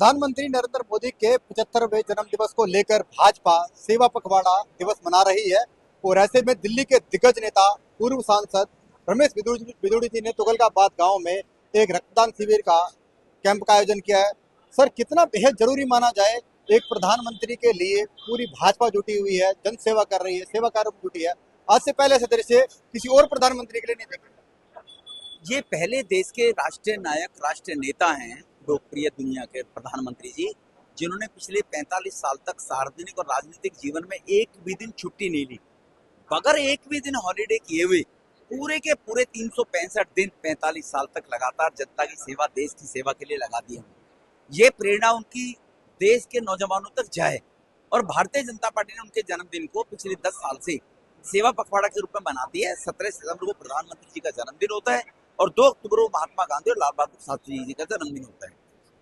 प्रधानमंत्री नरेंद्र मोदी के 75वें जन्म दिवस को लेकर भाजपा सेवा पखवाड़ा दिवस मना रही है। और ऐसे में दिल्ली के दिग्गज नेता पूर्व सांसद रमेश बिदुड़ी जी ने तुगलकाबाद गांव में एक रक्तदान शिविर का कैंप का आयोजन किया है। सर, कितना बेहद जरूरी माना जाए, एक प्रधानमंत्री के लिए पूरी भाजपा जुटी हुई है, जन सेवा कर रही है, सेवा कार्य में जुटी है। आज से पहले ऐसे दृश्य किसी और प्रधानमंत्री के लिए नहीं देखे। ये पहले देश के राष्ट्रीय नायक, राष्ट्रीय नेता हैं, लोकप्रिय दुनिया के प्रधानमंत्री जी, जिन्होंने पिछले 45 साल तक सार्वजनिक और राजनीतिक जीवन में एक भी दिन छुट्टी नहीं ली, बगैर एक भी दिन हॉलीडे किए हुए पूरे के पूरे 365 दिन 45 साल तक लगातार जनता की सेवा, देश की सेवा के लिए लगा दी है। ये प्रेरणा उनकी देश के नौजवानों तक जाए और भारतीय जनता पार्टी ने उनके जन्मदिन को पिछले 10 साल से सेवा पखवाड़ा के रूप में बना दिया है। 17 सितंबर को प्रधानमंत्री जी का जन्मदिन होता है और 2 अक्टूबर को महात्मा गांधी और लाल बहादुर शास्त्री जी का जन्मदिन होता है।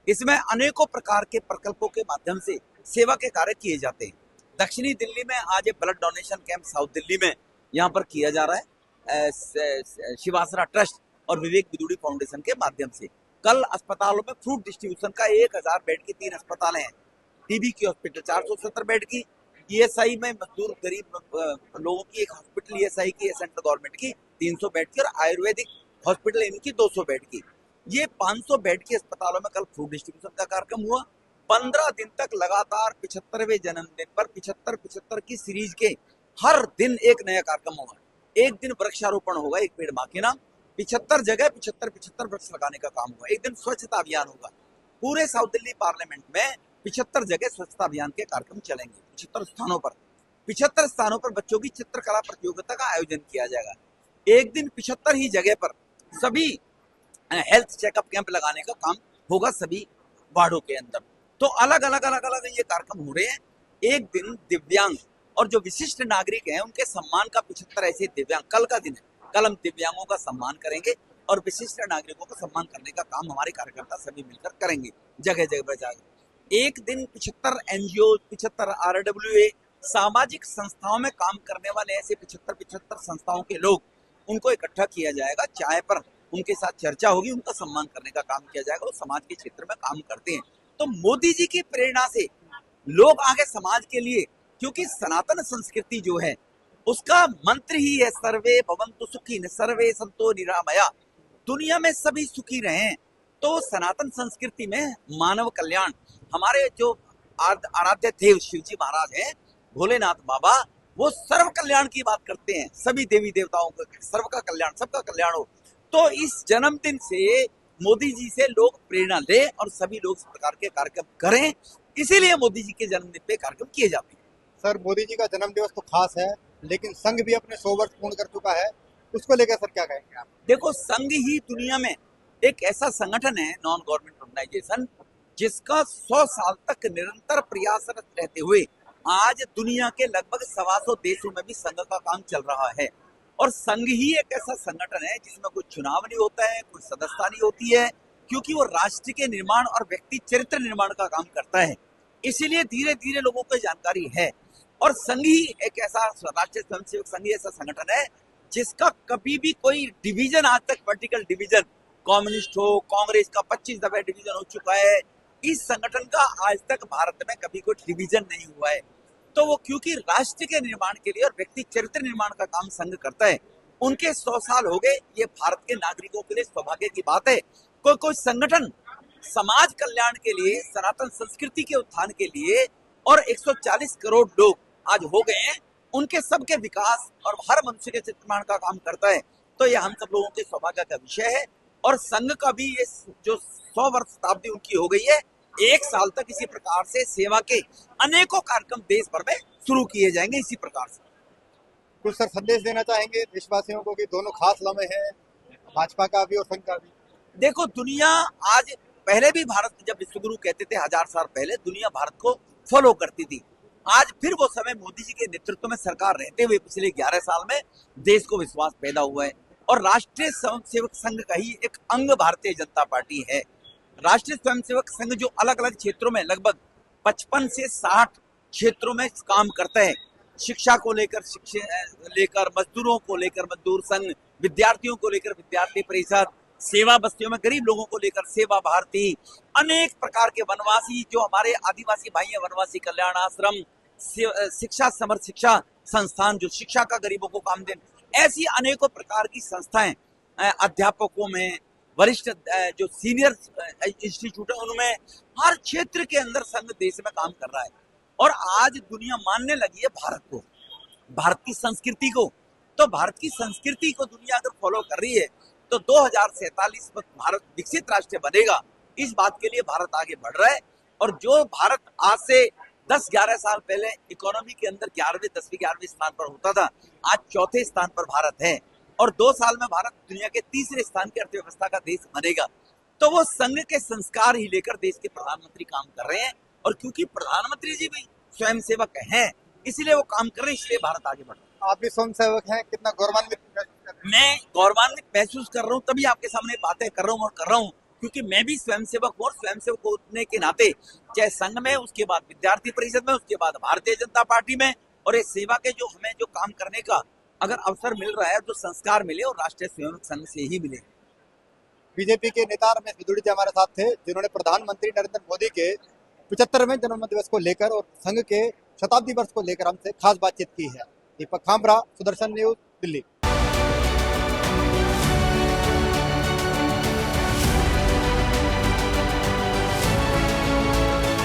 इसमें अनेकों प्रकार के प्रकल्पों के माध्यम से सेवा के कार्य किए जाते हैं। दक्षिणी दिल्ली में आज एक blood donation camp south Delhi में यहाँ पर किया जा रहा है शिवासरा ट्रस्ट और विवेक बिदुड़ी फाउंडेशन के माध्यम से। कल अस्पतालों में फ्रूट डिस्ट्रीब्यूशन का 1000 बेड की 3 अस्पताल हैं। टीबी की हॉस्पिटल 470 बेड की, ईएसआई में मजदूर गरीब लोगों की एक हॉस्पिटल ईएसआई की सेंट्रल गवर्नमेंट की 300 बेड की और आयुर्वेदिक हॉस्पिटल इनकी 200 बेड की। ये 500 बेड की अस्पतालों में कल फ्रूट डिस्ट्रीब्यूशन का कार्यक्रम हुआ। 15 दिन तक लगातार 75वें जन्मदिन पर 75 की सीरीज के हर दिन एक नया कार्यक्रम होगा। एक दिन वृक्षारोपण होगा, एक पेड़ मां के नाम। 75 जगह 75 वृक्ष लगाने का काम होगा। एक दिन स्वच्छता अभियान होगा। पूरे साउथ दिल्ली पार्लियामेंट में 75 जगह स्वच्छता अभियान के कार्यक्रम चलेंगे। 75 स्थानों पर बच्चों की चित्रकला प्रतियोगिता का आयोजन किया जाएगा। एक दिन 75 ही जगह पर सभी हेल्थ चेकअप कैंप लगाने का काम होगा सभी वार्डों के अंदर। तो अलग अलग ये कार्यक्रम हो रहे हैं। एक दिन दिव्यांग और जो विशिष्ट नागरिक हैं उनके सम्मान का 75 ऐसे दिव्यांग, कल का दिन है, कल हम दिव्यांगों का सम्मान करेंगे और विशिष्ट नागरिकों का सम्मान करने का काम हमारे कार्यकर्ता सभी मिलकर करेंगे जगह जगह पर जाकर। एक दिन 75 एनजीओ, 75 RWA सामाजिक संस्थाओं में काम करने वाले ऐसे 75 संस्थाओं के लोग, उनको इकट्ठा किया जाएगा। चाय पर उनके साथ चर्चा होगी, उनका सम्मान करने का काम किया जाएगा। वो समाज के क्षेत्र में काम करते हैं। तो मोदी जी की प्रेरणा से लोग आगे समाज के लिए, क्योंकि सनातन संस्कृति जो है उसका मंत्र ही है सर्वे भवन्तु सुखिन सर्वे सन्तु निरामया, दुनिया में सभी सुखी रहें। तो सनातन संस्कृति में मानव कल्याण, हमारे जो आराध्य देव शिव जी महाराज हैं, भोलेनाथ बाबा, वो सर्व कल्याण की बात करते हैं। सभी देवी देवताओं का सर्व का कल्याण, सबका कल्याण हो। तो इस जन्मदिन से मोदी जी से लोग प्रेरणा ले और सभी लोग इस प्रकार के कार्यक्रम करें। इसीलिए मोदी जी के जन्मदिन पे कार्यक्रम किए जाते हैं। सर, मोदी जी का जन्म दिवस तो खास है, लेकिन संघ भी अपने 100 वर्ष पूर्ण कर चुका है, उसको लेकर सर क्या कहेंगे आप? देखो, संघ ही दुनिया में एक ऐसा संगठन है, नॉन गवर्नमेंट ऑर्गेनाइजेशन, जिसका 100 साल तक निरंतर प्रयासरत रहते हुए आज दुनिया के लगभग 125 देशों में भी संघ का काम चल रहा है। और संघ ही एक ऐसा संगठन है जिसमें कोई चुनाव नहीं होता है, कोई सदस्यता नहीं होती है, क्योंकि वो राष्ट्र के निर्माण और व्यक्ति चरित्र निर्माण का काम करता है। इसीलिए धीरे धीरे लोगों को जानकारी है। और संघ ही एक ऐसा, राष्ट्रीय स्वयंसेवक संघ ही ऐसा संगठन है जिसका कभी भी कोई डिवीजन, आज तक वर्टिकल डिवीजन, कम्युनिस्ट हो, कांग्रेस का 25 दफे डिवीजन हो चुका है, इस संगठन का आज तक भारत में कभी कोई डिवीजन नहीं हुआ है। तो वो क्योंकि राष्ट्र के निर्माण के लिए और व्यक्ति चरित्र निर्माण का काम संघ करता है। उनके 100 साल हो गए, ये भारत के नागरिकों के लिए सौभाग्य की बात है। कोई संगठन समाज कल्याण के लिए, सनातन संस्कृति के उत्थान के लिए, और 140 करोड़ लोग आज हो गए हैं, उनके सबके विकास और हर मनुष्य के चरित्र निर्माण का काम करता है। तो ये हम सब लोगों के सौभाग्य का विषय है। और संघ का भी ये जो 100 वर्ष शताब्दी उनकी हो गई है, 1 साल तक इसी प्रकार से सेवा के अनेकों कार्यक्रम देश भर में शुरू किए जाएंगे। इसी प्रकार से कुछ सर संदेश देना चाहेंगे देशवासियों को कि दोनों खास लम्हे हैं, भाजपा का भी और संघ का भी? देखो, दुनिया आज, पहले भी भारत, जब विश्वगुरु कहते थे 1000 साल पहले, दुनिया भारत को फॉलो करती थी। आज फिर वो समय मोदी जी के नेतृत्व में सरकार रहते हुए पिछले 11 साल में देश को विश्वास पैदा हुआ है। और राष्ट्रीय स्वयंसेवक संघ का ही एक अंग भारतीय जनता पार्टी है। राष्ट्रीय स्वयंसेवक संघ जो अलग अलग क्षेत्रों में लगभग 55 से 60 क्षेत्रों में काम करता है। शिक्षा को लेकर मजदूरों को लेकर मजदूर संघ, विद्यार्थियों को लेकर विद्यार्थी परिषद, सेवा बस्तियों में गरीब लोगों को लेकर सेवा भारती, अनेक प्रकार के वनवासी जो हमारे आदिवासी भाई हैं, वनवासी कल्याण आश्रम, शिक्षा समर शिक्षा संस्थान जो शिक्षा का गरीबों को काम दें, ऐसी अनेकों प्रकार की संस्थाएं अध्यापकों में, वरिष्ठ जो सीनियर इंस्टीट्यूट है उनमें, हर क्षेत्र के अंदर संघ देश में काम कर रहा है। और आज दुनिया मानने लगी है भारत को, भारत की संस्कृति को। तो भारत की संस्कृति को दुनिया अगर फॉलो कर रही है तो 2047 में भारत विकसित राष्ट्र बनेगा, इस बात के लिए भारत आगे बढ़ रहा है। और जो भारत आज से 10-11 साल पहले इकोनॉमी के अंदर 11वें 10वें 11वें स्थान पर होता था, आज चौथे स्थान पर भारत है। और 2 साल में भारत दुनिया के तीसरे स्थान की अर्थव्यवस्था का देश बनेगा। तो वो संघ के संस्कार ही लेकर देश के प्रधानमंत्री काम कर रहे हैं। और क्योंकि प्रधानमंत्री जी भी स्वयं सेवक हैं, इसलिए वो काम कर रहे हैं, इसलिए भारत आगे बढ़ रहा है। आप भी स्वयं सेवक हैं, कितना गौरवान्वित महसूस कर रहे हैं? मैं गौरवान्वित महसूस कर रहा हूँ, तभी आपके सामने बातें कर रहा हूँ क्योंकि मैं भी स्वयंसेवक हूँ। और स्वयंसेवक होने के नाते चाहे संघ में, उसके बाद विद्यार्थी परिषद में, उसके बाद भारतीय जनता पार्टी में, और ये सेवा के जो हमें जो काम करने का अगर अवसर मिल रहा है, जो संस्कार मिले और राष्ट्रीय स्वयंसेवक संघ से ही मिले। बीजेपी के नेता रमेश बिदुड़ी जी हमारे साथ थे, जिन्होंने प्रधानमंत्री नरेंद्र मोदी के 75वें जन्म दिवस को लेकर और संघ के शताब्दी वर्ष को लेकर हमसे खास बातचीत की है। दीपक खामरा, सुदर्शन न्यूज, दिल्ली।